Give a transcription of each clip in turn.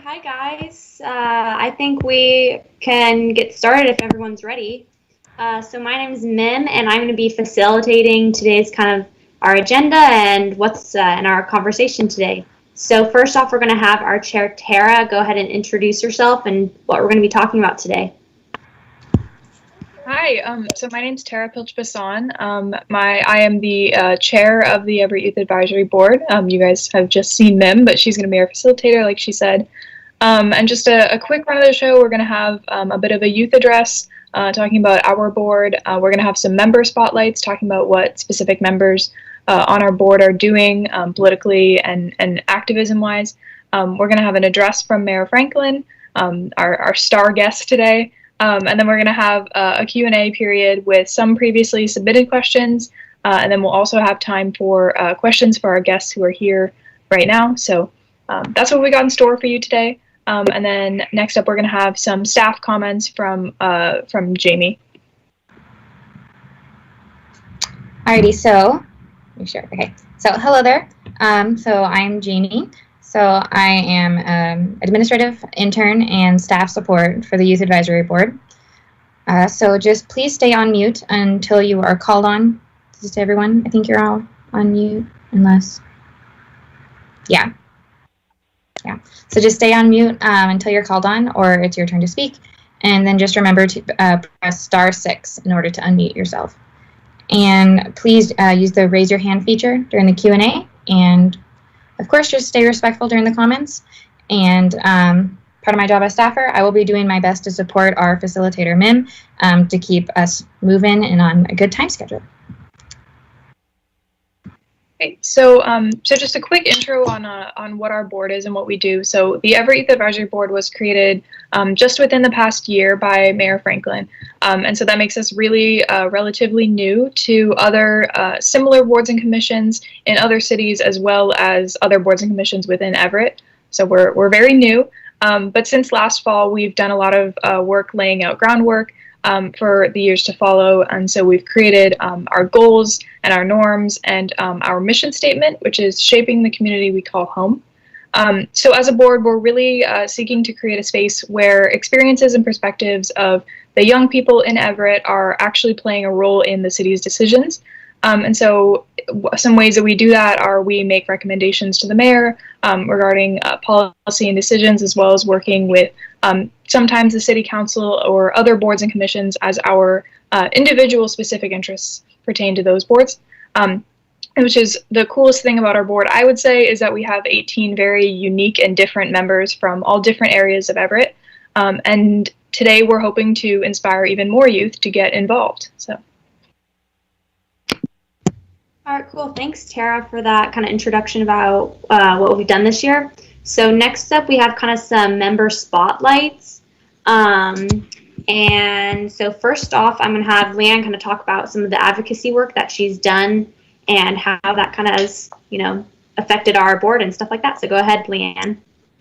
Hi guys. I think we can get started if everyone's ready. So my name is Mim, and I'm going to be facilitating today's kind of our agenda and what's in our conversation today. So first off, we're going to have our chair, Tara, go ahead and introduce yourself and what we're going to be talking about today. Hi, so my name's Tara Pilch-Bassan. I am the chair of the Everett Youth Advisory Board. You guys have just seen Mim, but she's going to be our facilitator, like she said. And just a quick run of the show, we're going to have a bit of a youth address talking about our board. We're going to have some member spotlights talking about what specific members on our board are doing politically and activism-wise. We're going to have an address from Mayor Franklin, our star guest today. And then we're going to have a Q&A period with some previously submitted questions. And then we'll also have time for questions for our guests who are here right now. So that's what we got in store for you today. And then next up, we're going to have some staff comments from Jamie. Alrighty, so, okay. So hello there. So I'm Jamie. So I am administrative intern and staff support for the Youth Advisory Board. So just please stay on mute until you are called on. This is to everyone. I think you're all on mute unless, yeah. So just stay on mute until you're called on or it's your turn to speak. And then just remember to press *6 in order to unmute yourself. And please use the raise your hand feature during the Q&A. And of course, just stay respectful during the comments. And part of my job as staffer, I will be doing my best to support our facilitator, Mim, to keep us moving and on a good time schedule. Okay, so just a quick intro on what our board is and what we do. So the Everett Youth Advisory Board was created just within the past year by Mayor Franklin. And so that makes us really relatively new to other similar boards and commissions in other cities, as well as other boards and commissions within Everett. So we're very new. But since last fall, we've done a lot of work laying out groundwork for the years to follow. And so we've created our goals and our norms and our mission statement, which is shaping the community we call home. So as a board, we're really seeking to create a space where experiences and perspectives of the young people in Everett are actually playing a role in the city's decisions. And so some ways that we do that are we make recommendations to the mayor regarding policy and decisions, as well as working with sometimes the city council or other boards and commissions as our individual specific interests pertain to those boards. Which is the coolest thing about our board, I would say, is that we have 18 very unique and different members from all different areas of Everett. And today we're hoping to inspire even more youth to get involved. So. All right, cool. Thanks, Tara, for that kind of introduction about what we've done this year. So next up, we have kind of some member spotlights. And so first off, I'm going to have Leanne kind of talk about some of the advocacy work that she's done and how that kind of has, affected our board and stuff like that. So go ahead, Leanne.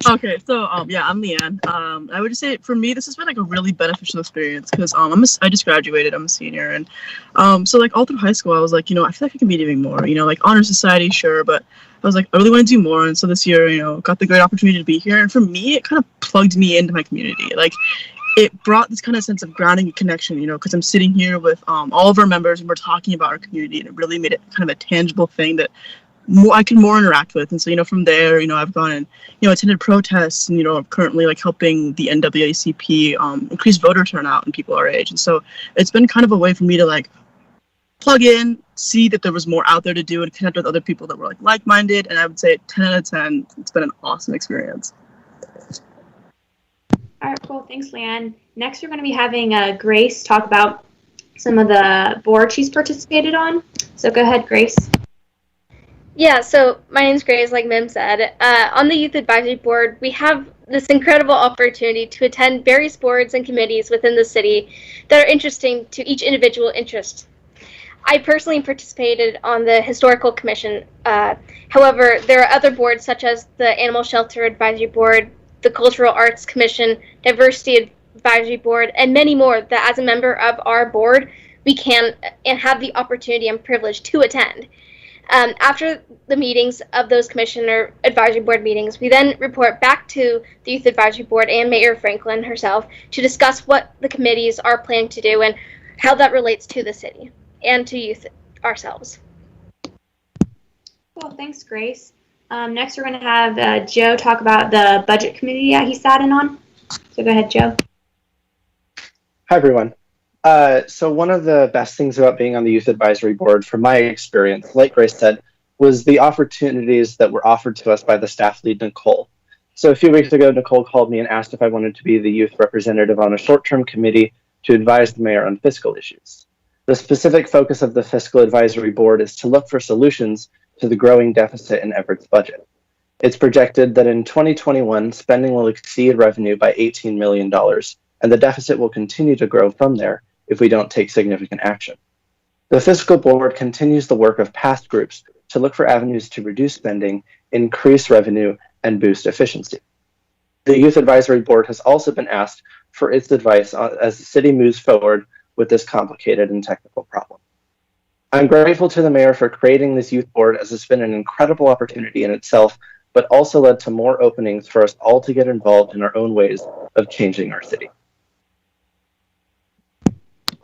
Okay, so yeah, I'm Leanne. I would just say for me, this has been like a really beneficial experience because I just graduated. I'm a senior, and so like all through high school, I was like, I feel like I can be doing more. Like honor society, sure, but I was like, I really want to do more. And so this year, got the great opportunity to be here, and for me, it kind of plugged me into my community. Like, it brought this kind of sense of grounding and connection, because I'm sitting here with all of our members and we're talking about our community, and it really made it kind of a tangible thing that I can more interact with. And so, from there, I've gone and, attended protests and, I'm currently like helping the NAACP increase voter turnout in people our age. And so it's been kind of a way for me to like plug in, see that there was more out there to do and connect with other people that were like-minded. And I would say 10 out of 10, it's been an awesome experience. All right, cool. Thanks, Leanne. Next, we're going to be having Grace talk about some of the board she's participated on. So go ahead, Grace. Yeah, so my name's Grace, like Mim said. On the Youth Advisory Board, we have this incredible opportunity to attend various boards and committees within the city that are interesting to each individual interest. I personally participated on the Historical Commission. However, there are other boards such as the Animal Shelter Advisory Board, the Cultural Arts Commission, Diversity Advisory Board, and many more that as a member of our board, we can and have the opportunity and privilege to attend. After the meetings of those commission or advisory board meetings, we then report back to the Youth Advisory Board and Mayor Franklin herself to discuss what the committees are planning to do and how that relates to the city and to youth ourselves. Cool, thanks, Grace. Next, we're going to have Joe talk about the budget committee that he sat in on. So go ahead, Joe. Hi, everyone. So one of the best things about being on the Youth Advisory Board, from my experience, like Grace said, was the opportunities that were offered to us by the staff lead, Nicole. So a few weeks ago, Nicole called me and asked if I wanted to be the youth representative on a short-term committee to advise the mayor on fiscal issues. The specific focus of the Fiscal Advisory Board is to look for solutions to the growing deficit in Everett's budget. It's projected that in 2021, spending will exceed revenue by $18 million, and the deficit will continue to grow from there if we don't take significant action. The Fiscal Board continues the work of past groups to look for avenues to reduce spending, increase revenue, and boost efficiency. The Youth Advisory Board has also been asked for its advice as the city moves forward with this complicated and technical problem. I'm grateful to the mayor for creating this youth board, as it's been an incredible opportunity in itself, but also led to more openings for us all to get involved in our own ways of changing our city.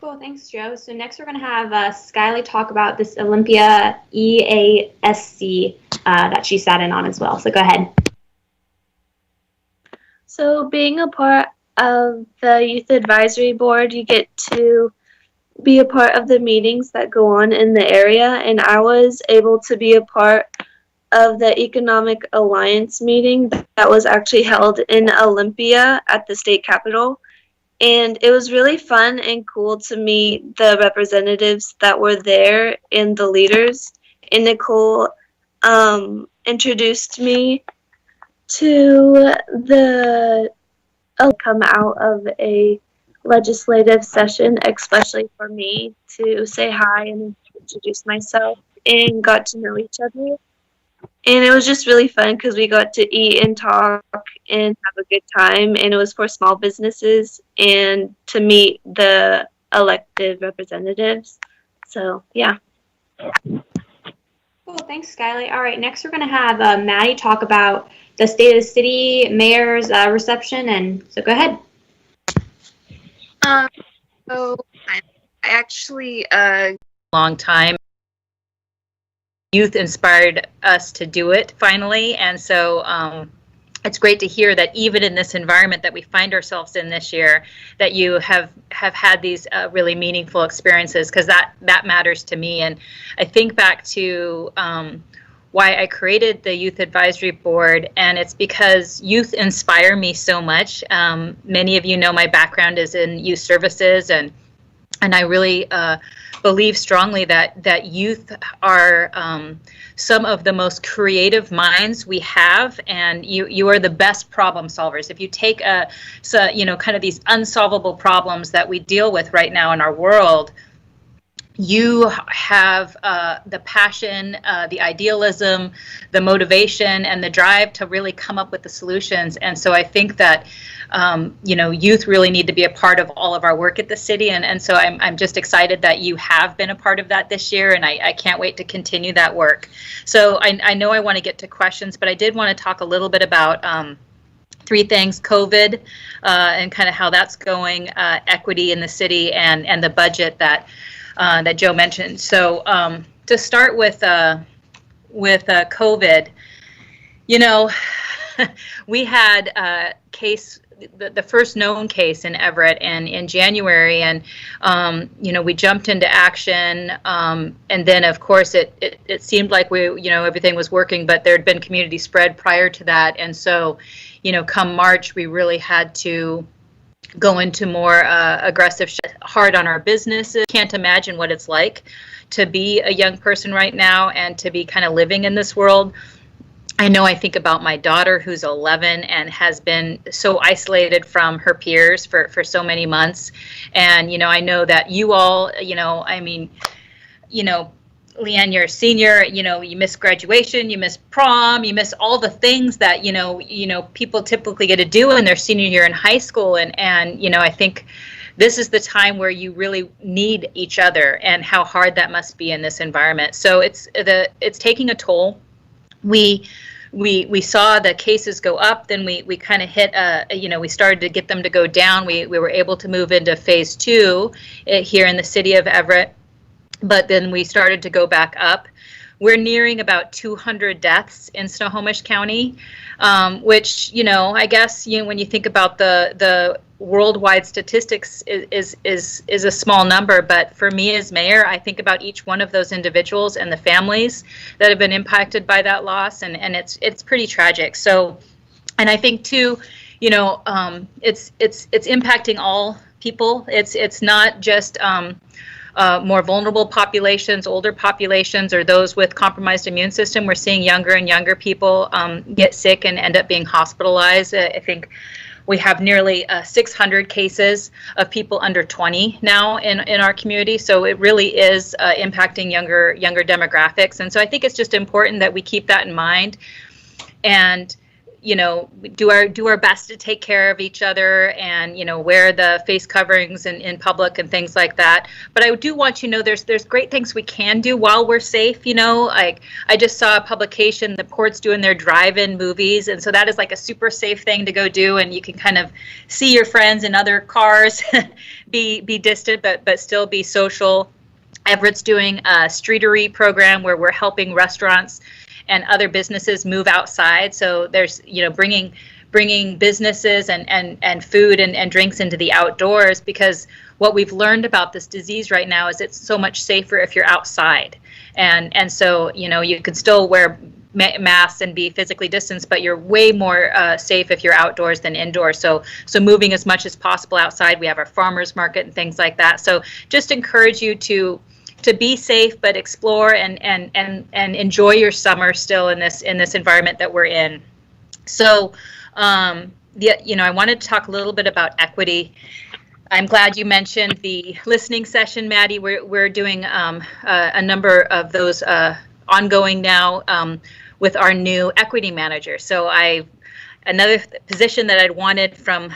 Cool, thanks, Joe. So next we're going to have Skyly talk about this Olympia EASC that she sat in on as well. So go ahead. So being a part of the Youth Advisory Board, you get to be a part of the meetings that go on in the area, and I was able to be a part of the Economic Alliance meeting that was actually held in Olympia at the state capitol. And it was really fun and cool to meet the representatives that were there and the leaders. And Nicole introduced me to the come out of a legislative session, especially for me, to say hi and introduce myself and got to know each other. And it was just really fun because we got to eat and talk and have a good time. And it was for small businesses and to meet the elected representatives. So, yeah. Cool, thanks, Skyly. All right, next we're going to have Maddie talk about the State of the City Mayor's reception. And so go ahead. So I actually long time. Youth inspired us to do it finally, and so it's great to hear that even in this environment that we find ourselves in this year, that you have had these really meaningful experiences, because that matters to me. And I think back to why I created the Youth Advisory Board, and it's because youth inspire me so much. Many of you know my background is in youth services, and I really believe strongly that youth are some of the most creative minds we have, and you are the best problem solvers. If you take kind of these unsolvable problems that we deal with right now in our world, you have the passion, the idealism, the motivation, and the drive to really come up with the solutions. And so I think that youth really need to be a part of all of our work at the city. And so I'm just excited that you have been a part of that this year, and I can't wait to continue that work. So I know I want to get to questions, but I did want to talk a little bit about three things: COVID and kind of how that's going, equity in the city, and the budget that Joe mentioned. So to start with COVID, we had a case, the first known case in Everett, and in January, and we jumped into action, and then of course it seemed like everything was working, but there had been community spread prior to that, and so come March we really had to go into more aggressive, hard on our businesses. Can't imagine what it's like to be a young person right now and to be kind of living in this world. I know I think about my daughter, who's 11 and has been so isolated from her peers for so many months. And, I know that you all, Leanne, you're a senior, you miss graduation, you miss prom, you miss all the things that, people typically get to do in their senior year in high school. And I think this is the time where you really need each other, and how hard that must be in this environment. So it's taking a toll. We saw the cases go up, then we kind of hit we started to get them to go down. We were able to move into phase 2 here in the city of Everett, but then we started to go back up. We're nearing about 200 deaths in Snohomish County, which, I guess, when you think about the worldwide statistics is a small number. But for me as mayor, I think about each one of those individuals and the families that have been impacted by that loss, and it's pretty tragic. So, and I think too, it's impacting all people. It's not just more vulnerable populations, older populations, or those with compromised immune system. We're seeing younger and younger people get sick and end up being hospitalized. I think we have nearly 600 cases of people under 20 now in our community. So it really is impacting younger demographics. And so I think it's just important that we keep that in mind, and do our best to take care of each other, and wear the face coverings in public and things like that. But I do want there's great things we can do while we're safe. Like I just saw a publication, the Port's doing their drive-in movies, and so that is like a super safe thing to go do, and you can kind of see your friends in other cars, be distant but still be social. Everett's doing a streetery program where we're helping restaurants and other businesses move outside. So there's, bringing businesses and food and drinks into the outdoors, because what we've learned about this disease right now is it's so much safer if you're outside. And so, you can still wear masks and be physically distanced, but you're way more safe if you're outdoors than indoors. So moving as much as possible outside. We have our farmers market and things like that. So just encourage you to be safe, but explore and enjoy your summer still in this environment that we're in. So, I wanted to talk a little bit about equity. I'm glad you mentioned the listening session, Maddie. We're doing a number of those ongoing now with our new equity manager. So another position that I'd wanted from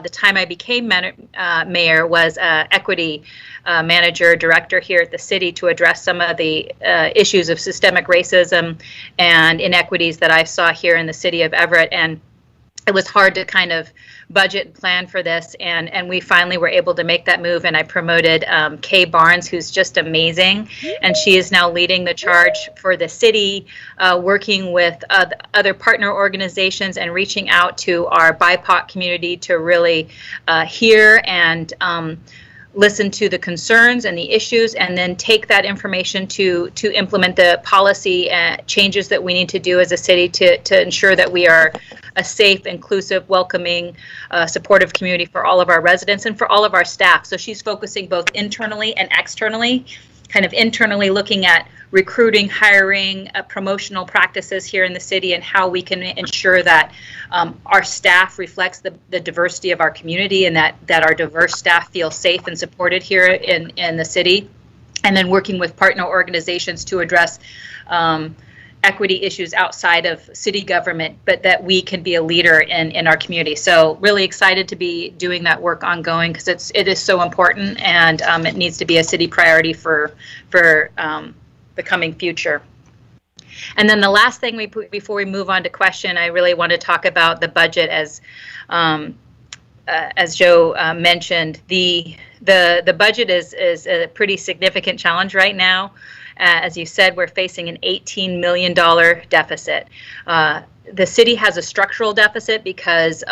the time I became mayor was equity manager, director here at the city, to address some of the issues of systemic racism and inequities that I saw here in the city of Everett. And it was hard to kind of budget and plan for this, and we finally were able to make that move, and I promoted Kay Barnes, who's just amazing, and she is now leading the charge for the city, working with other partner organizations and reaching out to our BIPOC community to really hear and listen to the concerns and the issues, and then take that information to implement the policy changes that we need to do as a city to ensure that we are a safe, inclusive, welcoming, supportive community for all of our residents and for all of our staff. So she's focusing both internally and externally, kind of internally looking at recruiting, hiring, promotional practices here in the city, and how we can ensure that our staff reflects the diversity of our community, and that our diverse staff feel safe and supported here in the city. And then working with partner organizations to address equity issues outside of city government, but that we can be a leader in our community. So really excited to be doing that work ongoing, because it is so important, and it needs to be a city priority for the coming future. And then the last thing before we move on to question, I really want to talk about the budget. As Joe mentioned, the budget is a pretty significant challenge right now. As you said, we're facing an $18 million deficit. The city has a structural deficit because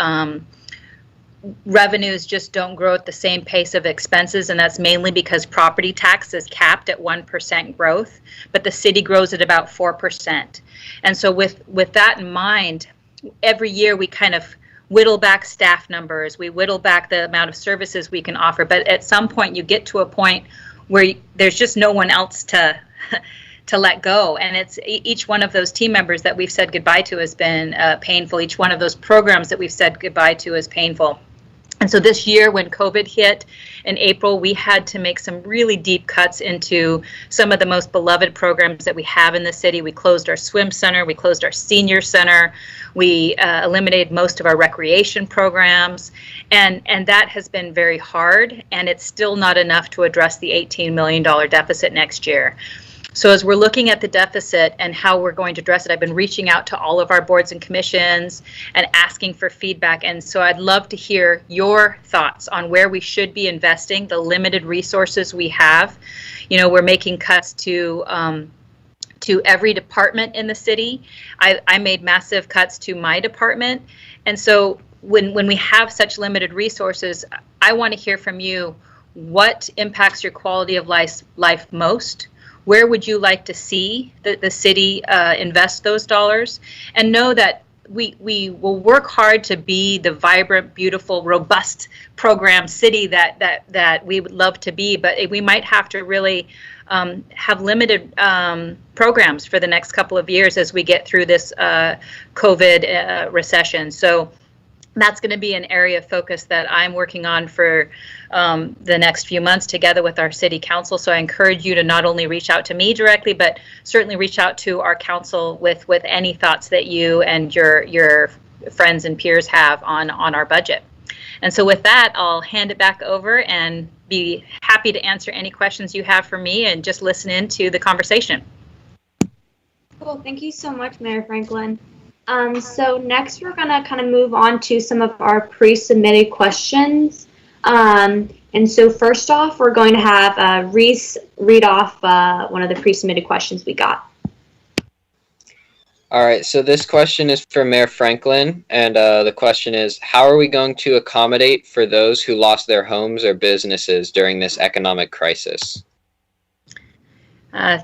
revenues just don't grow at the same pace of expenses, and that's mainly because property tax is capped at 1% growth, but the city grows at about 4%. And so with that in mind, every year we kind of whittle back staff numbers, we whittle back the amount of services we can offer, but at some point you get to a point where there's just no one else to let go. And it's each one of those team members that we've said goodbye to has been painful. Each one of those programs that we've said goodbye to is painful. And so this year, when COVID hit in April, we had to make some really deep cuts into some of the most beloved programs that we have in the city. We closed our swim center, we closed our senior center, we eliminated most of our recreation programs, and that has been very hard, and it's still not enough to address the $18 million deficit next year. So as we're looking at the deficit and how we're going to address it, I've been reaching out to all of our boards and commissions and asking for feedback. And so I'd love to hear your thoughts on where we should be investing the limited resources we have. You know, we're making cuts to every department in the city. I made massive cuts to my department. And so when we have such limited resources, I want to hear from you what impacts your quality of life most. Where would you like to see the city invest those dollars? And know that we will work hard to be the vibrant, beautiful, robust program city that we would love to be, but we might have to really have limited programs for the next couple of years as we get through this COVID recession. So that's going to be an area of focus that I'm working on for the next few months together with our city council. So I encourage you to not only reach out to me directly, but certainly reach out to our council with any thoughts that you and your friends and peers have on our budget. And so with that, I'll hand it back over and be happy to answer any questions you have for me and just listen in to the conversation. Cool. Thank you so much, Mayor Franklin. So next we're going to kind of move on to some of our pre-submitted questions. And so first off, we're going to have Reese read off one of the pre-submitted questions we got. All right, so this question is for Mayor Franklin, and the question is, how are we going to accommodate for those who lost their homes or businesses during this economic crisis?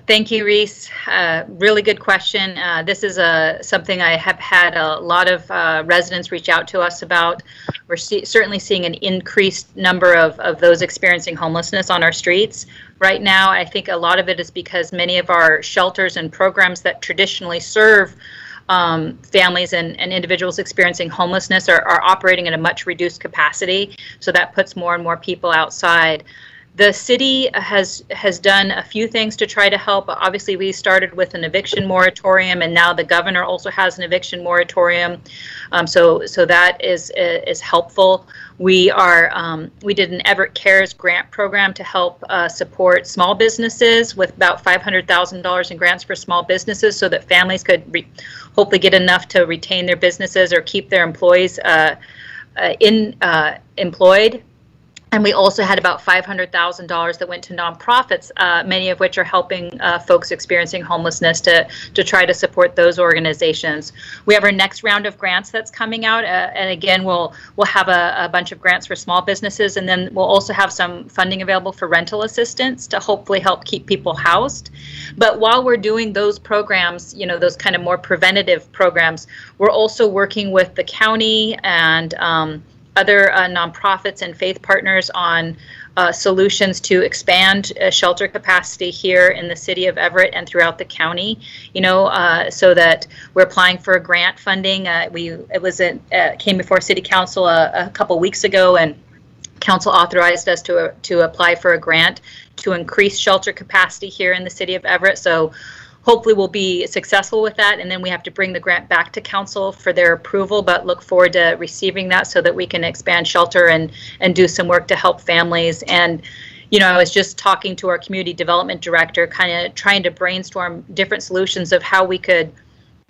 Thank you, Reese. Really good question. This is something I have had a lot of residents reach out to us about. We're certainly seeing an increased number of those experiencing homelessness on our streets. Right now, I think a lot of it is because many of our shelters and programs that traditionally serve families and individuals experiencing homelessness are operating at a much reduced capacity. So that puts more and more people outside. The city has done a few things to try to help. Obviously, we started with an eviction moratorium, and now the governor also has an eviction moratorium. So that is helpful. We did an Everett Cares grant program to help support small businesses with about $500,000 in grants for small businesses, so that families could hopefully get enough to retain their businesses or keep their employees employed. And we also had about $500,000 that went to nonprofits, many of which are helping folks experiencing homelessness to try to support those organizations. We have our next round of grants that's coming out, and again, we'll have a bunch of grants for small businesses, and then we'll also have some funding available for rental assistance to hopefully help keep people housed. But while we're doing those programs, you know, those kind of more preventative programs, we're also working with the county and other nonprofits and faith partners on solutions to expand shelter capacity here in the city of Everett and throughout the county, you know, so that we're applying for grant funding. It came before City Council a couple weeks ago, and Council authorized us to apply for a grant to increase shelter capacity here in the city of Everett. So hopefully we'll be successful with that, and then we have to bring the grant back to council for their approval, but look forward to receiving that so that we can expand shelter and do some work to help families. And, you know, I was just talking to our community development director, kind of trying to brainstorm different solutions of how we could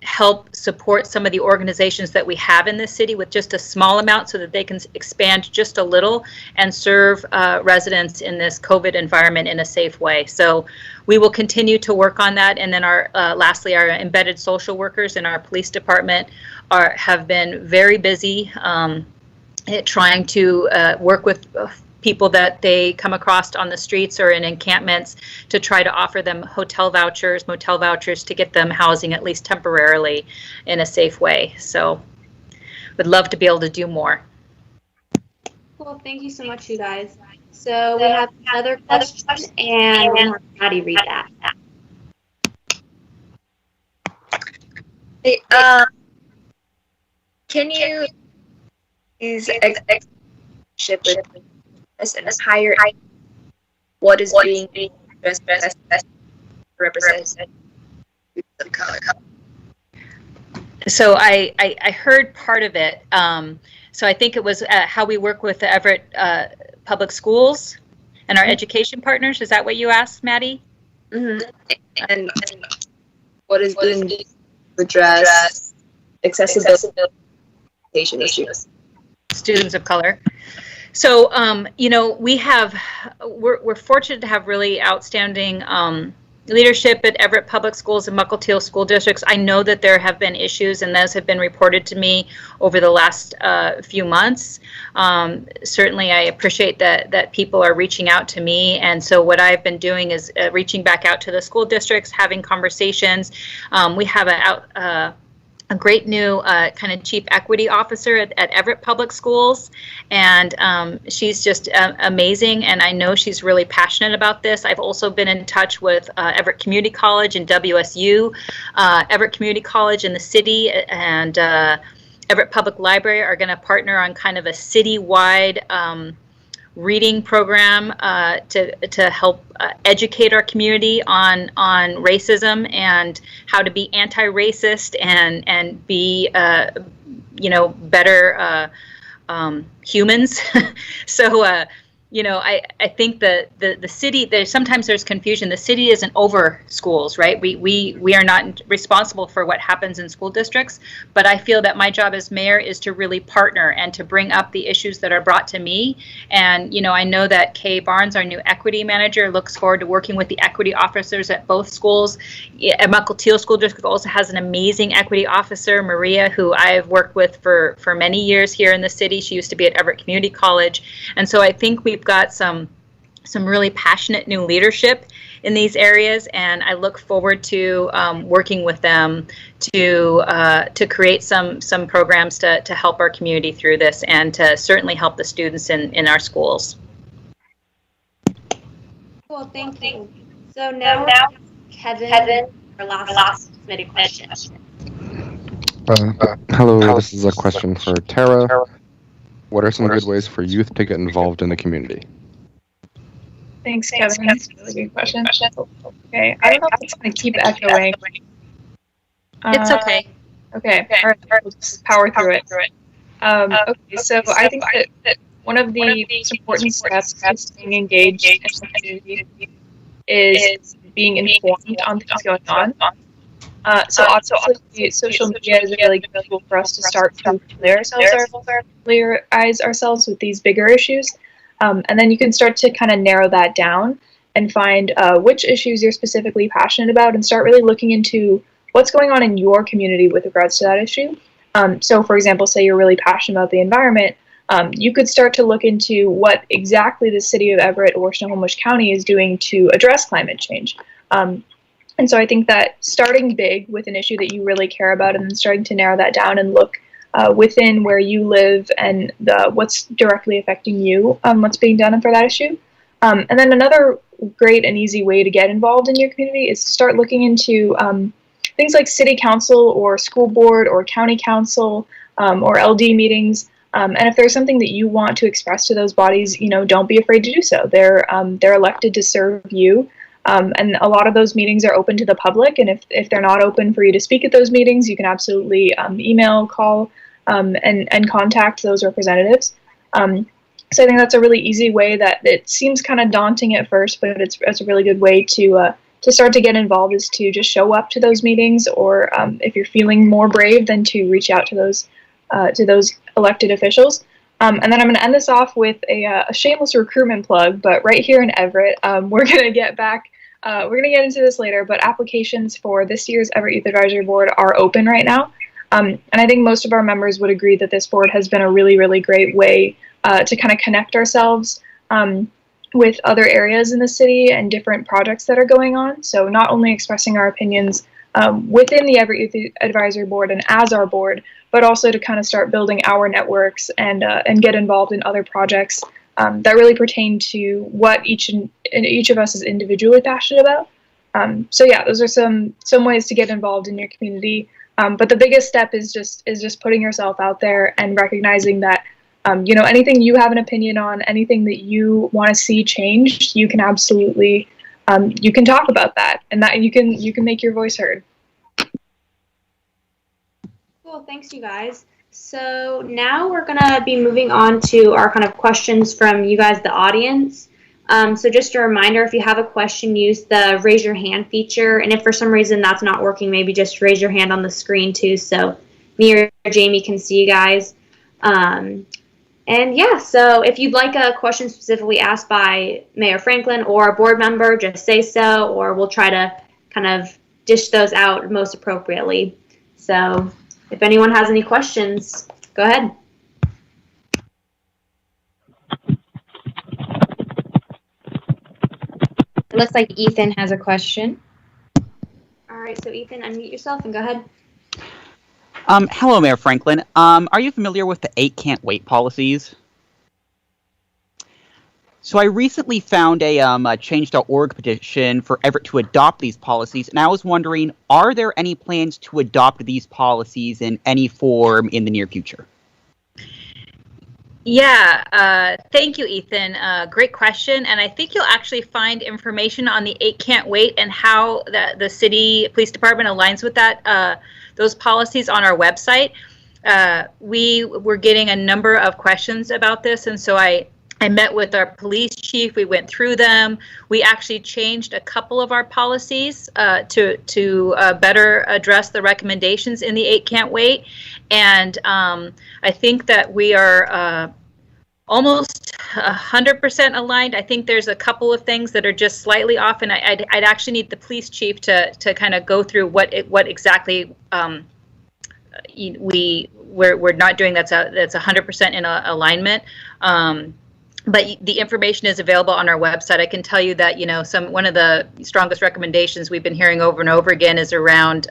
help support some of the organizations that we have in this city with just a small amount so that they can expand just a little and serve residents in this COVID environment in a safe way. So we will continue to work on that. And then lastly, our embedded social workers in our police department have been very busy trying to work with people that they come across on the streets or in encampments to try to offer them hotel vouchers, motel vouchers to get them housing at least temporarily in a safe way. So would love to be able to do more. Well, thank you so much, you guys. So we have another question, and we'll have Patty read that. Can you use with us and higher what is being addressed best represents youth of color. So I heard part of it. So I think it was how we work with the Everett Public Schools and our education partners. Is that what you asked, Maddie? Mm-hmm. And what is being to address accessibility issues? Students of color. So, you know, we're fortunate to have really outstanding leadership at Everett Public Schools and Mukilteo School Districts. I know that there have been issues, and those have been reported to me over the last few months. Certainly, I appreciate that people are reaching out to me, and so what I've been doing is reaching back out to the school districts, having conversations. We have a great new kind of chief equity officer at Everett Public Schools, and she's just amazing, and I know she's really passionate about this. I've also been in touch with Everett Community College and WSU, Everett Community College in the city, and Everett Public Library are going to partner on kind of a citywide reading program to help educate our community on racism and how to be anti-racist and be you know, better humans. So you know, I think the city, sometimes there's confusion. The city isn't over schools, right? We are not responsible for what happens in school districts, but I feel that my job as mayor is to really partner and to bring up the issues that are brought to me. And, you know, I know that Kay Barnes, our new equity manager, looks forward to working with the equity officers at both schools. At Mukilteo School District also has an amazing equity officer, Maria, who I've worked with for many years here in the city. She used to be at Everett Community College. And so I think we've got some really passionate new leadership in these areas, and I look forward to working with them to create some programs to help our community through this and to certainly help the students in our schools. Cool, thank you. So now Kevin, our last submitted question. Hello, this is a question for Tara. What are some good ways for youth to get involved in the community? Thanks, Kevin. That's a really good question. Okay, I don't know if it's going to keep echoing. It's okay. Okay, all right, we'll just power through it. Okay, so I think that one of the most important steps to staying engaged in the community is being informed on things going on. So obviously, social media is a really good tool for us to start to familiarize ourselves with these bigger issues. And then you can start to kind of narrow that down and find which issues you're specifically passionate about and start really looking into what's going on in your community with regards to that issue. So for example, say you're really passionate about the environment, you could start to look into what exactly the city of Everett or Snohomish County is doing to address climate change. And so I think that starting big with an issue that you really care about and then starting to narrow that down and look within where you live and what's directly affecting you, what's being done for that issue. And then another great and easy way to get involved in your community is to start looking into things like city council or school board or county council or LD meetings. And if there's something that you want to express to those bodies, you know, don't be afraid to do so. They're elected to serve you. And a lot of those meetings are open to the public, and if they're not open for you to speak at those meetings, you can absolutely email, call, and contact those representatives. So I think that's a really easy way that it seems kind of daunting at first, but it's a really good way to start to get involved, is to just show up to those meetings, or if you're feeling more brave, then to reach out to those elected officials. And then I'm going to end this off with a shameless recruitment plug, but right here in Everett, we're going to get back. We're going to get into this later, but applications for this year's Everett Youth Advisory Board are open right now. And I think most of our members would agree that this board has been a really, really great way to kind of connect ourselves with other areas in the city and different projects that are going on. So not only expressing our opinions within the Everett Youth Advisory Board and as our board, but also to kind of start building our networks and get involved in other projects that really pertain to what each of us is individually passionate about. So yeah, those are some ways to get involved in your community. But the biggest step is just putting yourself out there and recognizing that anything you have an opinion on, anything that you want to see changed, you can absolutely, you can talk about that, and that you can make your voice heard. Cool, thanks you guys. So now we're gonna be moving on to our kind of questions from you guys, the audience. So just a reminder, if you have a question, use the raise your hand feature. And if for some reason that's not working, maybe just raise your hand on the screen too, so me or Jamie can see you guys. And yeah, so if you'd like a question specifically asked by Mayor Franklin or a board member, just say so, or we'll try to kind of dish those out most appropriately. So if anyone has any questions, go ahead. It looks like Ethan has a question. All right, so Ethan, unmute yourself and go ahead. Hello, Mayor Franklin. Are you familiar with the 8 Can't Wait policies? So I recently found a change.org petition for Everett to adopt these policies, and I was wondering, are there any plans to adopt these policies in any form in the near future? Yeah, thank you, Ethan. Great question, and I think you'll actually find information on the 8 Can't Wait and how the city police department aligns with that those policies on our website. We were getting a number of questions about this, and so I met with our police chief. We went through them. We actually changed a couple of our policies to better address the recommendations in the 8 Can't Wait. And I think that we are almost 100% aligned. I think there's a couple of things that are just slightly off, and I'd actually need the police chief to kind of go through what exactly we're not doing that's 100% in alignment. But the information is available on our website. I can tell you that, one of the strongest recommendations we've been hearing over and over again is around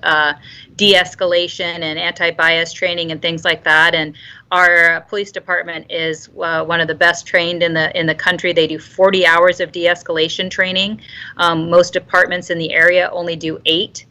de-escalation and anti-bias training and things like that. And our police department is one of the best trained in the country. They do 40 hours of de-escalation training. Most departments in the area only do 8.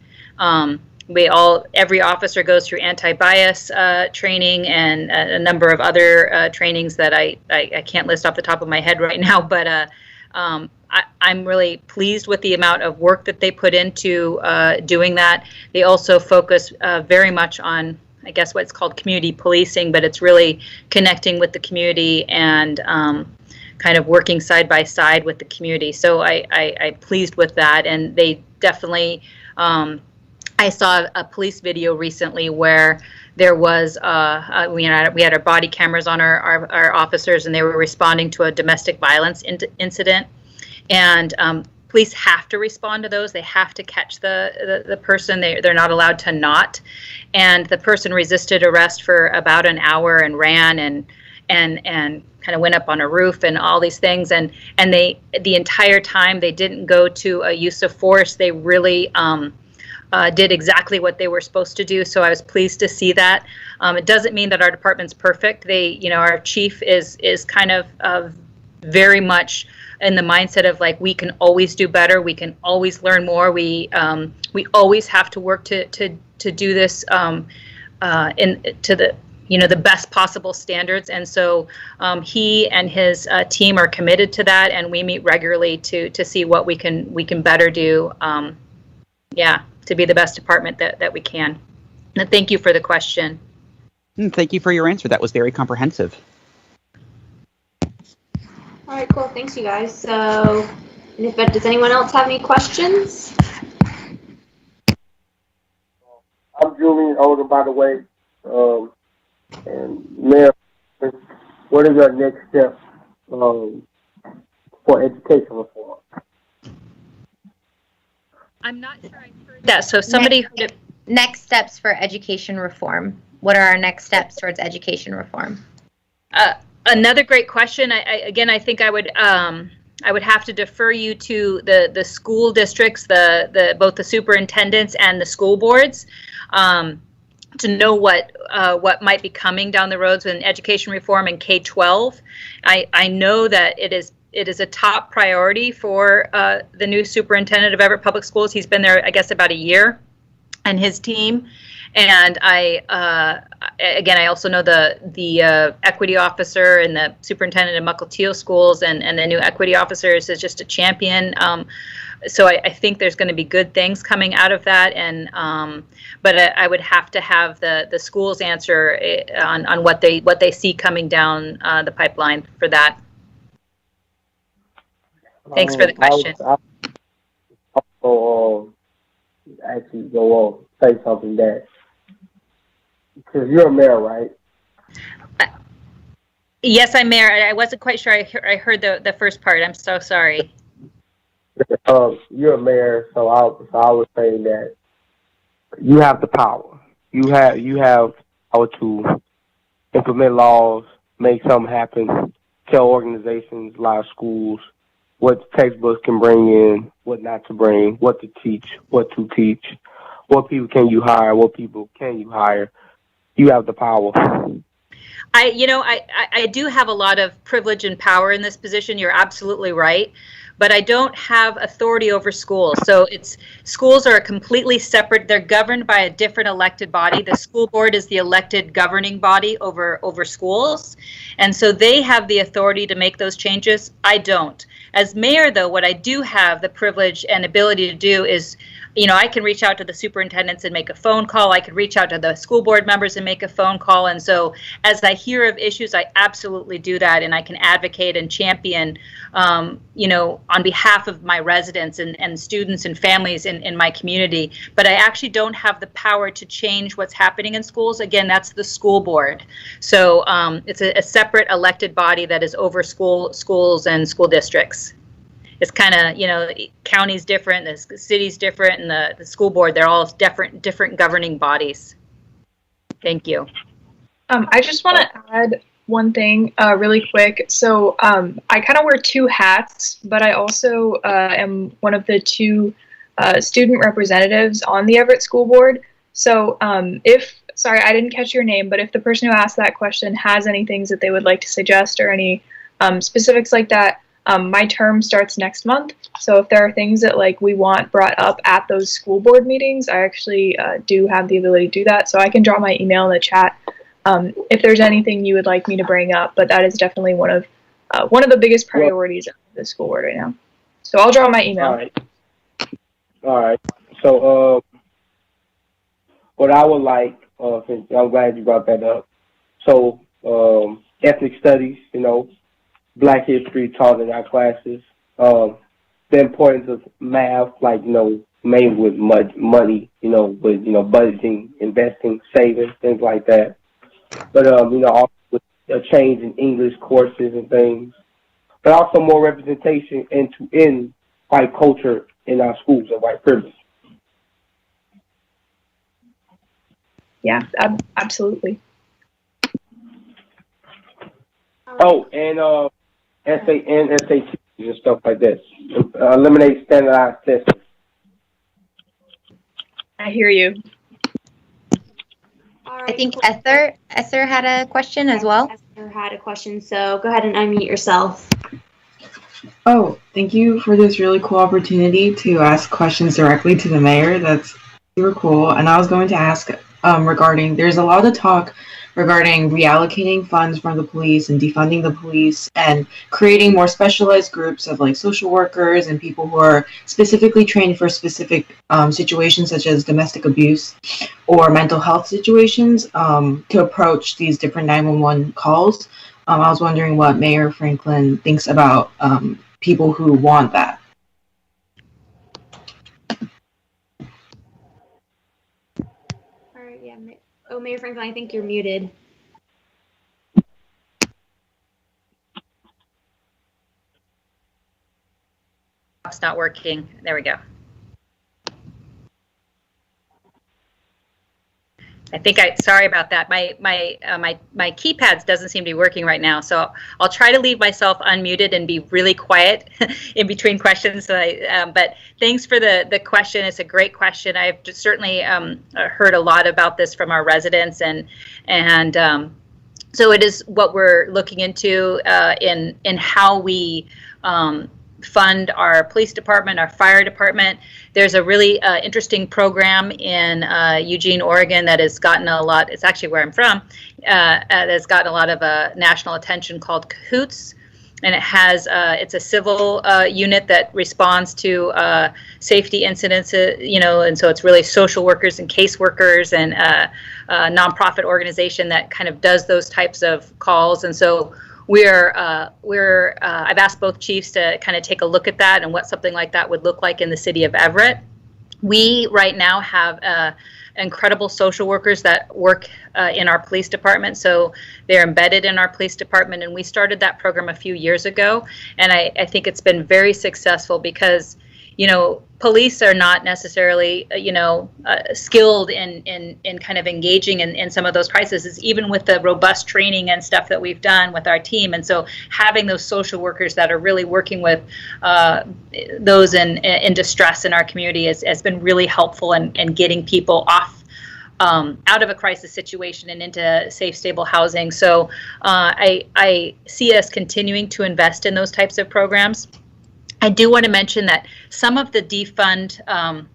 Every officer goes through anti-bias training and a number of other trainings that I can't list off the top of my head right now, but I'm really pleased with the amount of work that they put into doing that. They also focus very much on, I guess, what's called community policing, but it's really connecting with the community and kind of working side by side with the community. So I'm pleased with that, and they definitely I saw a police video recently where there was, we had our body cameras on our officers, and they were responding to a domestic violence incident. And police have to respond to those. They have to catch the person. They're not allowed to not. And the person resisted arrest for about an hour and ran and kind of went up on a roof and all these things. And the entire time they didn't go to a use of force. They really did exactly what they were supposed to do. So I was pleased to see that. It doesn't mean that our department's perfect. Our chief is kind of very much in the mindset of like, we can always do better. We can always learn more. We always have to work to do this to the best possible standards. And so he and his team are committed to that, and we meet regularly to see what we can better do. To be the best department that we can. And thank you for the question. Thank you for your answer. That was very comprehensive. All right, cool. Thanks, you guys. So, does anyone else have any questions? I'm Julian Older, by the way. And Mayor, what is our next step for education reform? I'm not sure I heard that. So somebody heard it. Next steps for education reform. What are our next steps towards education reform? Another great question. I think I would have to defer you to the school districts, both the superintendents and the school boards, to know what might be coming down the roads with education reform in K-12. I know that it is a top priority for the new superintendent of Everett Public Schools. He's been there, I guess, about a year. and his team. And I also know the equity officer and the superintendent of Mukilteo schools, and the new equity officer is just a champion. So I think there's going to be good things coming out of that, and but I would have to have the schools answer on what they see coming down the pipeline for that. Thanks for the question. I'll actually go on say something that, because you're a mayor, right? Yes, I'm mayor. I wasn't quite sure. I heard the first part. I'm so sorry. You're a mayor, so I was saying that you have the power. You have power to implement laws, make something happen, tell organizations, a lot of schools, what textbooks can bring in, what not to bring, what to teach, what people can you hire, what people can you hire. You have the power. I do have a lot of privilege and power in this position. You're absolutely right. But I don't have authority over schools. So schools are completely separate. They're governed by a different elected body. The school board is the elected governing body over schools. And so they have the authority to make those changes. I don't. As mayor, though, what I do have the privilege and ability to do is, I can reach out to the superintendents and make a phone call. I could reach out to the school board members and make a phone call. And so as I hear of issues, I absolutely do that. And I can advocate and champion, on behalf of my residents and students and families in my community. But I actually don't have the power to change what's happening in schools. Again, that's the school board. So it's a separate elected body that is over schools and school districts. It's kind of, county's different, the city's different, and the school board, they're all different governing bodies. Thank you. I just want to add one thing really quick. So I kind of wear two hats, but I also am one of the two student representatives on the Everett School Board. So sorry, I didn't catch your name, but if the person who asked that question has any things that they would like to suggest or any specifics like that, my term starts next month, so if there are things that we want brought up at those school board meetings, I actually do have the ability to do that. So I can drop my email in the chat if there's anything you would like me to bring up. But that is definitely one of the biggest priorities of the school board right now. So I'll drop my email. All right. So what I would like, since I'm glad you brought that up. So ethnic studies, Black history taught in our classes. The importance of math, made with money, with budgeting, investing, saving, things like that. But also with a change in English courses and things. But also more representation in white culture in our schools and white privilege. Yeah, absolutely. Oh, and SATs and stuff like this. Eliminate standardized testing. I hear you. I think Esther had a question as well. Esther had a question, so go ahead and unmute yourself. Oh, thank you for this really cool opportunity to ask questions directly to the mayor. That's super cool. And I was going to ask regarding, there's a lot of talk regarding reallocating funds from the police and defunding the police and creating more specialized groups of social workers and people who are specifically trained for specific situations such as domestic abuse or mental health situations to approach these different 911 calls. I was wondering what Mayor Franklin thinks about people who want that. All right, yeah. Oh, Mayor Franklin, I think you're muted. It's not working. There we go. Sorry about that. My keypads doesn't seem to be working right now, so I'll try to leave myself unmuted and be really quiet in between questions. But thanks for the question. It's a great question. I've certainly heard a lot about this from our residents, and so it is what we're looking into in how we fund our police department, our fire department. There's a really interesting program in Eugene, Oregon that has gotten a lot, it's actually where I'm from, that has gotten a lot of national attention called Cahoots. And it has, it's a civil unit that responds to safety incidents, and so it's really social workers and caseworkers and a nonprofit organization that kind of does those types of calls. And so I've asked both chiefs to kind of take a look at that and what something like that would look like in the city of Everett. We right now have incredible social workers that work in our police department. So they're embedded in our police department, and we started that program a few years ago. And I think it's been very successful because, police are not necessarily, skilled in kind of engaging in some of those crises, even with the robust training and stuff that we've done with our team. And so having those social workers that are really working with those in distress in our community has been really helpful in getting people off out of a crisis situation and into safe, stable housing. So I see us continuing to invest in those types of programs. I do want to mention that some of the defund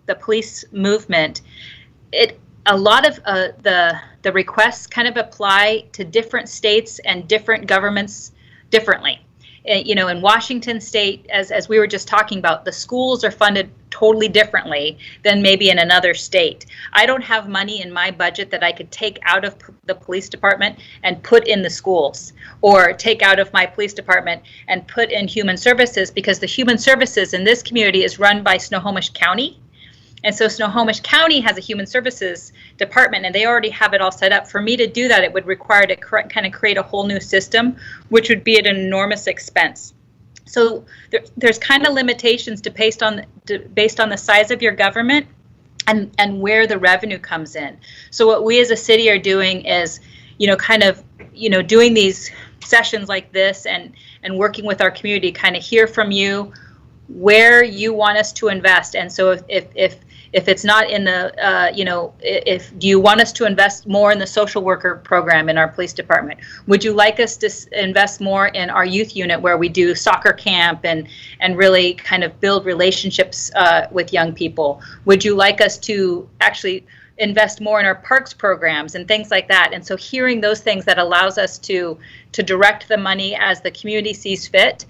the police movement, a lot of the requests kind of apply to different states and different governments differently. In Washington State, as we were just talking about, the schools are funded totally differently than maybe in another state. I don't have money in my budget that I could take out of the police department and put in the schools, or take out of my police department and put in human services, because the human services in this community is run by Snohomish County. And so Snohomish County has a human services department, and they already have it all set up. For me to do that, it would require to kind of create a whole new system, which would be at an enormous expense. So there's kind of limitations based on the size of your government and where the revenue comes in. So what we as a city are doing is, doing these sessions like this and working with our community, kind of hear from you where you want us to invest. And so if it's not in the, do you want us to invest more in the social worker program in our police department? Would you like us to invest more in our youth unit, where we do soccer camp and really kind of build relationships with young people? Would you like us to actually invest more in our parks programs and things like that? And so hearing those things that allows us to direct the money as the community sees fit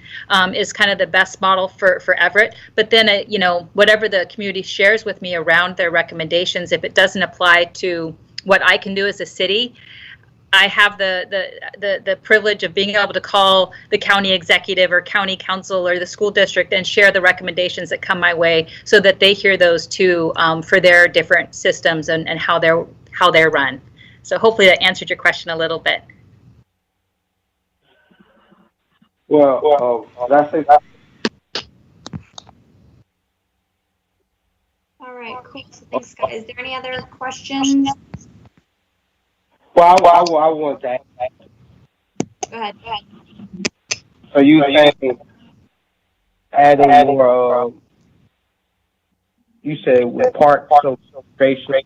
is kind of the best model for Everett. But then, whatever the community shares with me around their recommendations, if it doesn't apply to what I can do as a city, I have the privilege of being able to call the county executive or county council or the school district and share the recommendations that come my way, so that they hear those too, for their different systems and how they're run. So hopefully that answered your question a little bit. Well, that's it. All right, cool. So thanks, guys. Is there any other questions? Well, I want to ask. Go ahead. So you saying adding more? You said with parks, so things like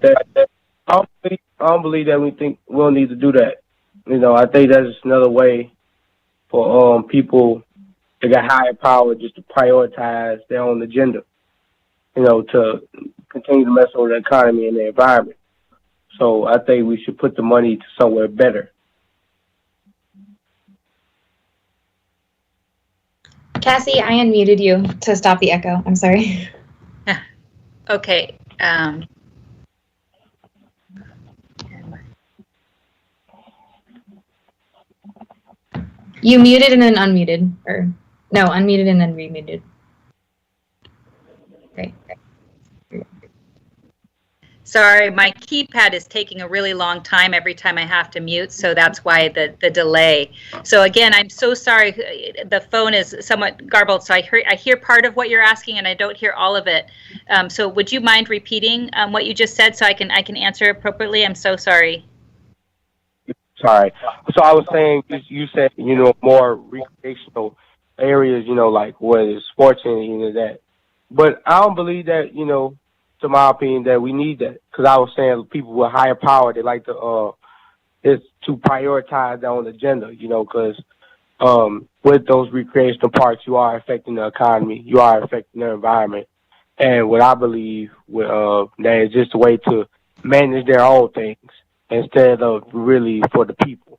that. I don't believe that we'll need to do that. I think that's another way for people to get higher power, just to prioritize their own agenda. To continue to mess with the economy and the environment. So I think we should put the money to somewhere better. Cassie, I unmuted you to stop the echo. I'm sorry. Okay. You muted and then unmuted, or no, unmuted and then remuted. Great. Sorry, my keypad is taking a really long time every time I have to mute, so that's why the delay. So again, I'm so sorry. The phone is somewhat garbled, so I hear part of what you're asking and I don't hear all of it. So would you mind repeating what you just said so I can answer appropriately? I'm so sorry. Sorry. So I was saying, you said, more recreational areas, like where there's sports and that. But I don't believe that, to my opinion, that we need that. Because I was saying people with higher power, they like to is to prioritize their own agenda, because with those recreational parks, you are affecting the economy, you are affecting the environment. And what I believe that is just a way to manage their own things instead of really for the people.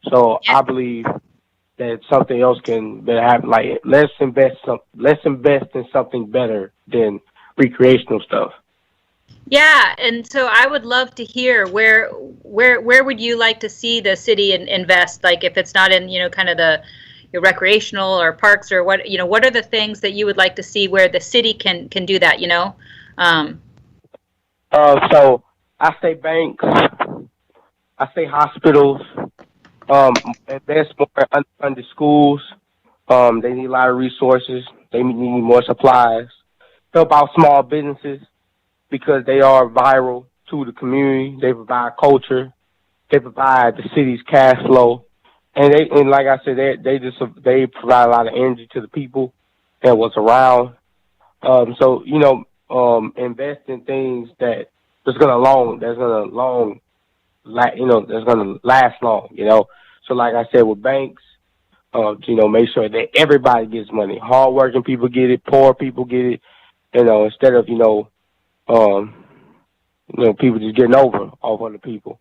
So I believe that something else can better happen. Like let's invest in something better than recreational stuff. Yeah, and so I would love to hear where would you like to see the city invest? Like if it's not in kind of the recreational or parks or what are the things that you would like to see where the city can do that? So I say banks, I say hospitals, invest more under schools. They need a lot of resources. They need more supplies. Help out small businesses because they are vital to the community. They provide culture. They provide the city's cash flow, and like I said, they provide a lot of energy to the people and what's around. So invest in things that's gonna last long. So like I said, with banks, make sure that everybody gets money. Hardworking people get it, poor people get it. Instead of people just getting over off other people,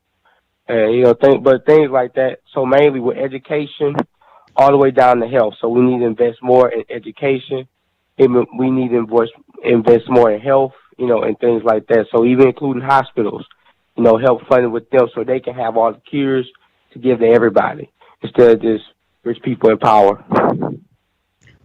and things like that. So mainly with education, all the way down to health. So we need to invest more in education. We need to invest more in health, and things like that. So even including hospitals, help fund with them so they can have all the cures to give to everybody instead of just rich people in power.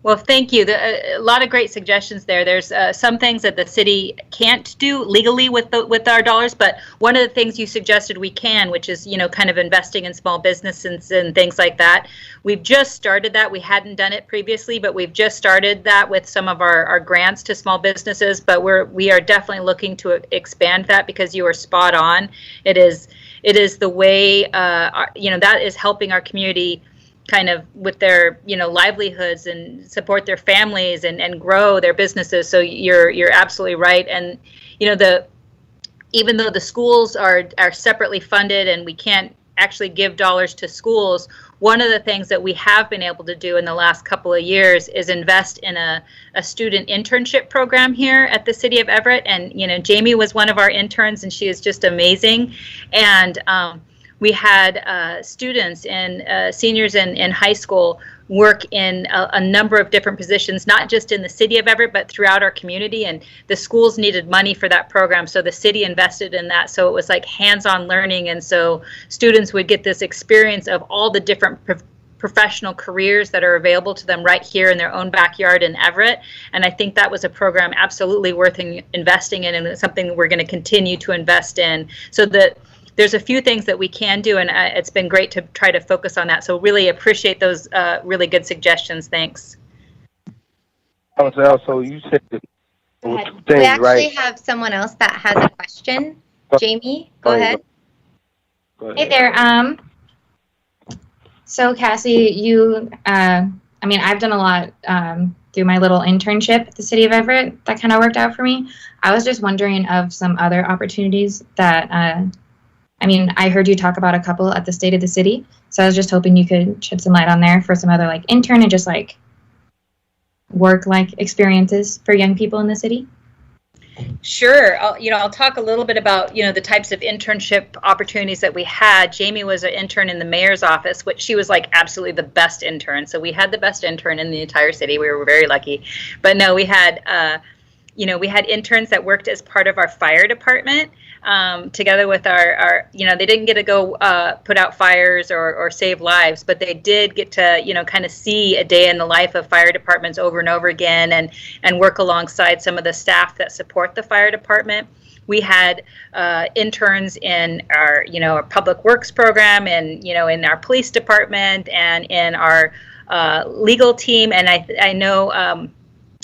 Well, thank you. A lot of great suggestions there. There's some things that the city can't do legally with our dollars, but one of the things you suggested we can, which is kind of investing in small businesses and things like that. We've just started that. We hadn't done it previously, but we've just started that with some of our grants to small businesses. But we are definitely looking to expand that because you are spot on. It is the way that is helping our community kind of with their livelihoods and support their families and grow their businesses. So you're absolutely right. And even though the schools are separately funded and we can't actually give dollars to schools, one of the things that we have been able to do in the last couple of years is invest in a student internship program here at the city of Everett. And Jamie was one of our interns and she is just amazing. And we had students and seniors in high school work in a number of different positions, not just in the city of Everett, but throughout our community. And the schools needed money for that program, so the city invested in that. So it was like hands-on learning, and so students would get this experience of all the different professional careers that are available to them right here in their own backyard in Everett. And I think that was a program absolutely worth investing in, and it's something we're going to continue to invest in. So that there's a few things that we can do, and it's been great to try to focus on that. So really appreciate those really good suggestions. Thanks. So you said we actually have someone else that has a question. Jamie, go ahead. Hey there. So Cassie, I've done a lot through my little internship at the city of Everett that kind of worked out for me. I was just wondering of some other opportunities that I heard you talk about a couple at the State of the City, so I was just hoping you could shed some light on there for some other intern and just work experiences for young people in the city. Sure. I'll talk a little bit about the types of internship opportunities that we had. Jamie was an intern in the mayor's office, which she was absolutely the best intern. So we had the best intern in the entire city. We were very lucky. But no, we had interns that worked as part of our fire department. Together with our they didn't get to go put out fires or save lives, but they did get to, kind of see a day in the life of fire departments over and over again and work alongside some of the staff that support the fire department. We had interns in our, our public works program and, in our police department and in our legal team. And I know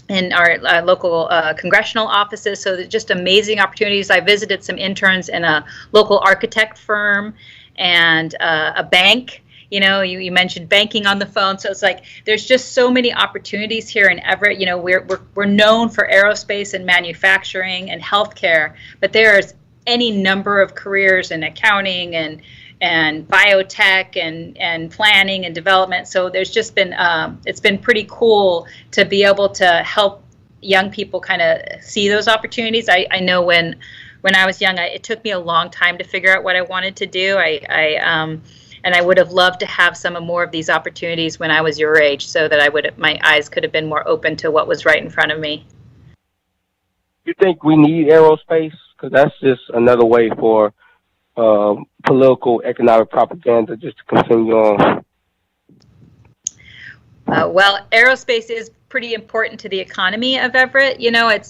in our local congressional offices, so just amazing opportunities. I visited some interns in a local architect firm and a bank. You mentioned banking on the phone, so it's there's just so many opportunities here in Everett. We're known for aerospace and manufacturing and healthcare, but there's any number of careers in accounting and biotech and planning and development. So there's just been it's been pretty cool to be able to help young people kind of see those opportunities. I know when I was young, it took me a long time to figure out what I wanted to do. And I would have loved to have more of these opportunities when I was your age, so that my eyes could have been more open to what was right in front of me. You think we need aerospace? Because that's just another way for political, economic propaganda just to continue on. Well, aerospace is pretty important to the economy of Everett. You know, I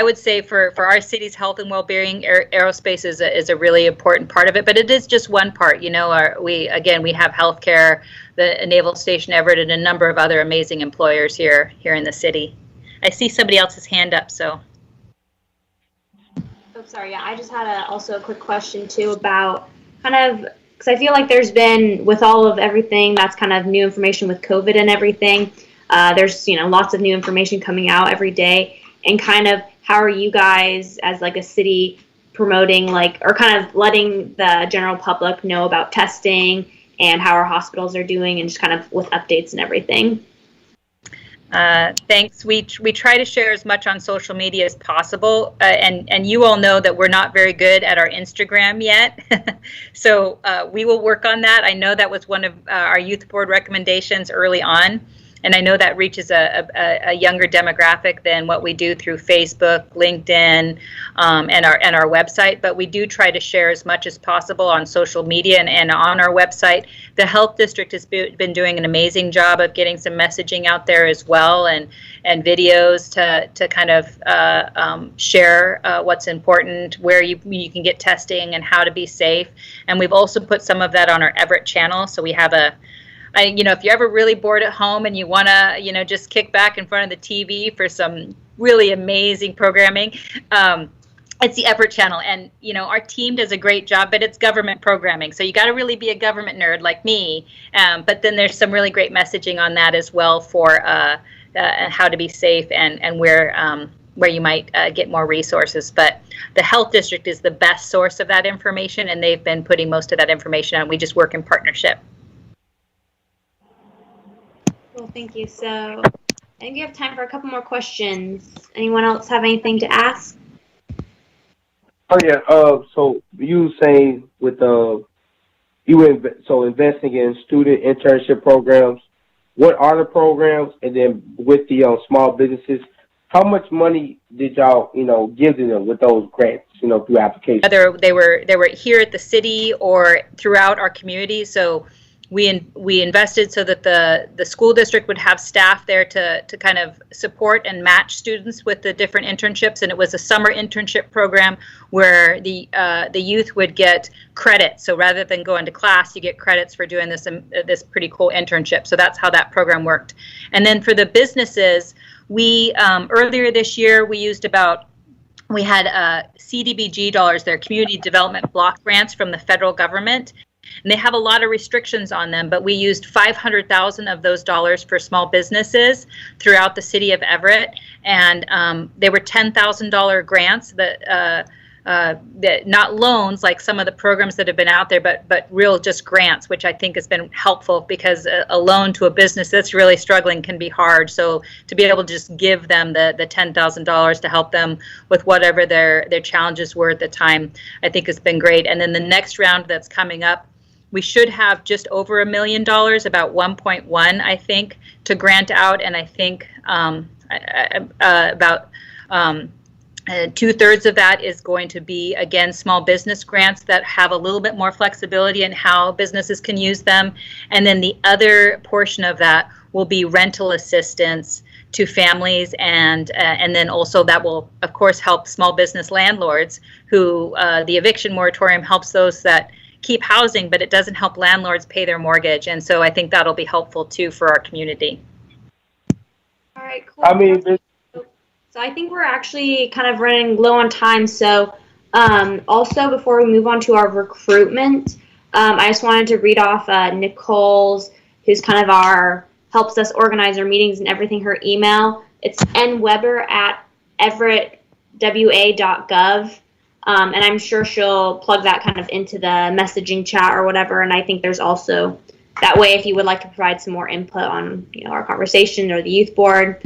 would say for our city's health and well-being, aerospace is a really important part of it, but it is just one part. You know, we have healthcare, the Naval Station Everett, and a number of other amazing employers here in the city. I see somebody else's hand up, so. Oh, sorry. Yeah, I just had also a quick question too about kind of, because I feel like there's been, with all of everything that's kind of new information with COVID and everything, there's lots of new information coming out every day. And kind of how are you guys as like a city promoting or kind of letting the general public know about testing and how our hospitals are doing and just kind of with updates and everything? Thanks. We try to share as much on social media as possible, and you all know that we're not very good at our Instagram yet. So we will work on that. I know that was one of our youth board recommendations early on. And I know that reaches a younger demographic than what we do through Facebook, LinkedIn, and our website. But we do try to share as much as possible on social media and on our website. The health district has been doing an amazing job of getting some messaging out there as well, and videos to kind of share what's important, where you can get testing, and how to be safe. And we've also put some of that on our Everett channel. So we have if you're ever really bored at home and you want to, just kick back in front of the TV for some really amazing programming, it's the Everett channel. And, our team does a great job, but it's government programming. So you got to really be a government nerd like me. But then there's some really great messaging on that as well for how to be safe and where you might get more resources. But the health district is the best source of that information, and they've been putting most of that information on. We just work in partnership. Well, thank you. So I think we have time for a couple more questions. Anyone else have anything to ask? Oh yeah. So you saying with investing in student internship programs, what are the programs? And then with the small businesses, how much money did y'all give to them with those grants? Through applications. Whether they were here at the city or throughout our community. So we invested so that the school district would have staff there to kind of support and match students with the different internships, and it was a summer internship program where the youth would get credit. So rather than going to class, you get credits for doing this pretty cool internship. So that's how that program worked. And then for the businesses, we earlier this year we had CDBG dollars, their community development block grants from the federal government. And they have a lot of restrictions on them, but we used $500,000 of those dollars for small businesses throughout the city of Everett, and they were $10,000 grants that not loans like some of the programs that have been out there, but real just grants, which I think has been helpful because a loan to a business that's really struggling can be hard. So to be able to just give them the $10,000 to help them with whatever their challenges were at the time, I think has been great. And then the next round that's coming up, we should have just over $1 million, about 1.1, I think, to grant out. And I think about 2/3 of that is going to be, again, small business grants that have a little bit more flexibility in how businesses can use them. And then the other portion of that will be rental assistance to families, and then also that will, of course, help small business landlords who the eviction moratorium helps those that keep housing, but it doesn't help landlords pay their mortgage. And so I think that'll be helpful too for our community. All right, cool. So I think we're actually kind of running low on time. So also before we move on to our recruitment, I just wanted to read off Nicole's, who's kind of helps us organize our meetings and everything, her email. It's nweber@everettwa.gov. And I'm sure she'll plug that kind of into the messaging chat or whatever. And I think there's also that way, if you would like to provide some more input on, our conversation or the youth board,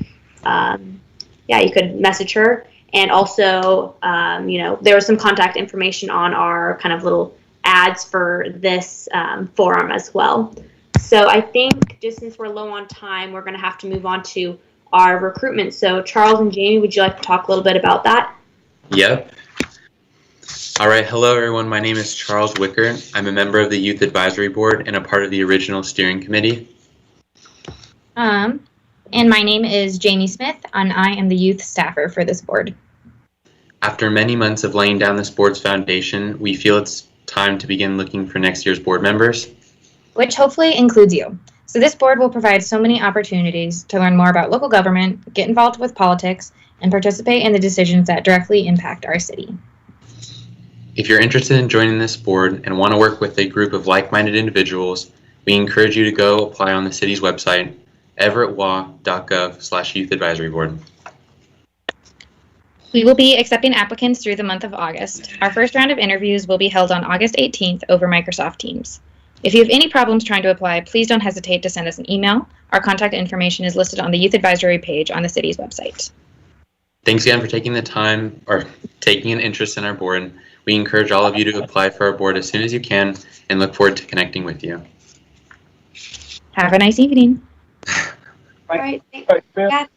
you could message her. And also, there was some contact information on our kind of little ads for this forum as well. So I think just since we're low on time, we're going to have to move on to our recruitment. So Charles and Jamie, would you like to talk a little bit about that? Yep. All right. Hello, everyone. My name is Charles Wicker. I'm a member of the Youth Advisory Board and a part of the original steering committee. And my name is Jamie Smith, and I am the youth staffer for this board. After many months of laying down this board's foundation, we feel it's time to begin looking for next year's board members, which hopefully includes you. So this board will provide so many opportunities to learn more about local government, get involved with politics, and participate in the decisions that directly impact our city. If you're interested in joining this board and want to work with a group of like-minded individuals, we encourage you to go apply on the city's website, everettwa.gov/youth advisory board. We will be accepting applicants through the month of August. Our first round of interviews will be held on August 18th over Microsoft Teams. If you have any problems trying to apply, please don't hesitate to send us an email. Our contact information is listed on the Youth Advisory page on the city's website. Thanks again for taking the time or taking an interest in our board. We encourage all of you to apply for our board as soon as you can and look forward to connecting with you. Have a nice evening. All right.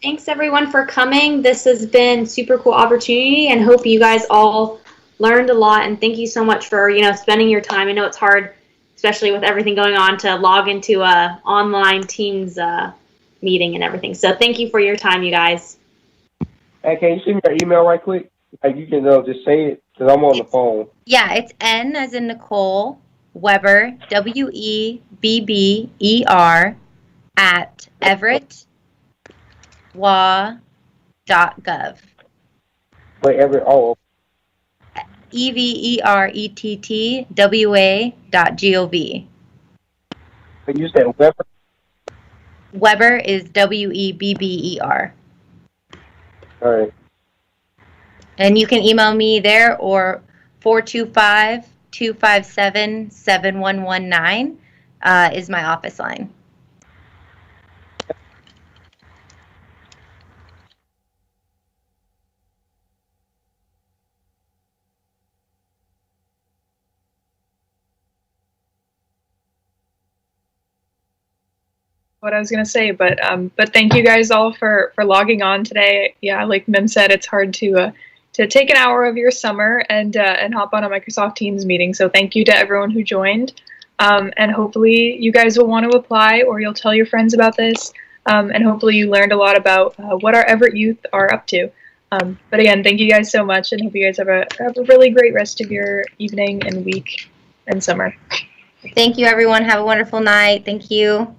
Thanks everyone for coming. This has been super cool opportunity, and hope you guys all learned a lot. And thank you so much for spending your time. I know it's hard, especially with everything going on, to log into a online Teams meeting and everything. So thank you for your time, you guys. Hey, can you send me your email right quick? Like you can just say it because I'm on the phone. Yeah, it's N as in Nicole, Weber, WEBBER, at everettwa.gov. Wait, Everett, EVERETTWA.gov. But you said Weber? Weber is WEBBER. All right. And you can email me there, or 425-257-7119 is my office line. What I was going to say, but thank you guys all for logging on today. Yeah, like Mim said, it's hard to take an hour of your summer and hop on a Microsoft Teams meeting. So thank you to everyone who joined, and hopefully you guys will want to apply, or you'll tell your friends about this, and hopefully you learned a lot about what our Everett youth are up to. But again, thank you guys so much, and hope you guys have a really great rest of your evening and week and summer. Thank you, everyone. Have a wonderful night. Thank you.